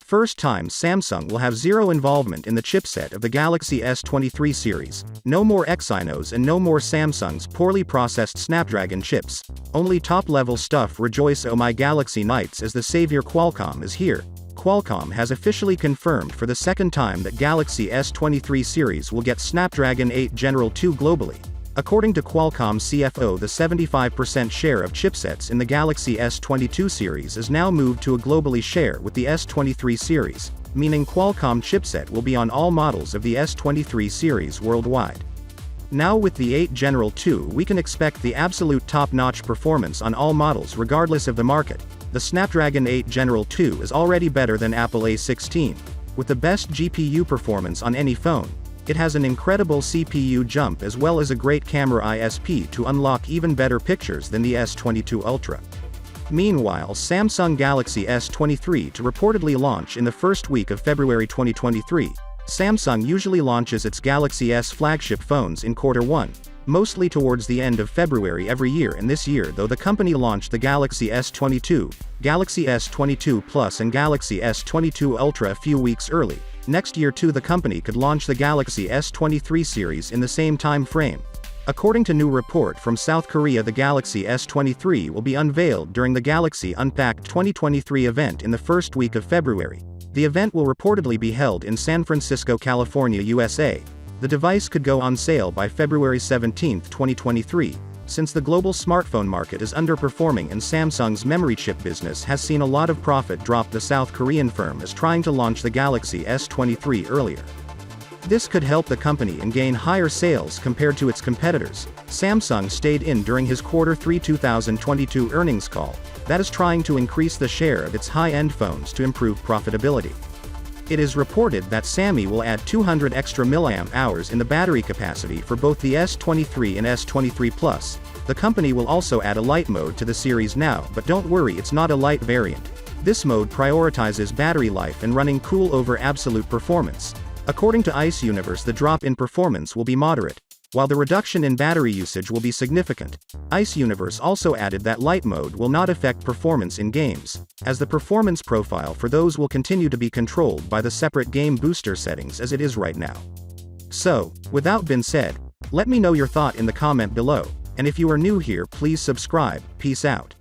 First time Samsung will have zero involvement in the chipset of the Galaxy S23 series. No more Exynos and no more Samsung's poorly processed Snapdragon chips. Only top-level stuff. Rejoice, oh my Galaxy Knights, as the savior Qualcomm is here. Qualcomm has officially confirmed for the second time that Galaxy S23 series will get Snapdragon 8 Gen 2 globally. According to Qualcomm CFO, the 75% share of chipsets in the Galaxy S22 series is now moved to a globally share with the S23 series, meaning Qualcomm chipset will be on all models of the S23 series worldwide. Now with the 8 Gen 2, we can expect the absolute top-notch performance on all models regardless of the market. The Snapdragon 8 Gen 2 is already better than Apple A16, with the best GPU performance on any phone. It has an incredible CPU jump as well as a great camera ISP to unlock even better pictures than the S22 Ultra. Meanwhile, Samsung Galaxy S23 to reportedly launch in the first week of February 2023. Samsung usually launches its Galaxy S flagship phones in Q1, mostly towards the end of February every year, and this year though the company launched the Galaxy S22, Galaxy S22 Plus and Galaxy S22 Ultra a few weeks early. Next year too the company could launch the Galaxy S23 series in the same time frame. According to new report from South Korea, the Galaxy S23 will be unveiled during the Galaxy Unpacked 2023 event in the first week of February. The event will reportedly be held in San Francisco, California, USA. The device could go on sale by February 17, 2023. Since the global smartphone market is underperforming and Samsung's memory chip business has seen a lot of profit drop, the South Korean firm is trying to launch the Galaxy S23 earlier. This could help the company and gain higher sales compared to its competitors. Samsung stayed in during his Q3 2022 earnings call, that is trying to increase the share of its high-end phones to improve profitability. It is reported that Samsung will add 200 extra mAh in the battery capacity for both the S23 and S23 Plus. The company will also add a light mode to the series now, but don't worry, it's not a light variant. This mode prioritizes battery life and running cool over absolute performance. According to Ice Universe, the drop in performance will be moderate, while the reduction in battery usage will be significant. Ice Universe also added that light mode will not affect performance in games, as the performance profile for those will continue to be controlled by the separate game booster settings as it is right now. So, with that being said, let me know your thought in the comment below, and if you are new here, please subscribe. Peace out.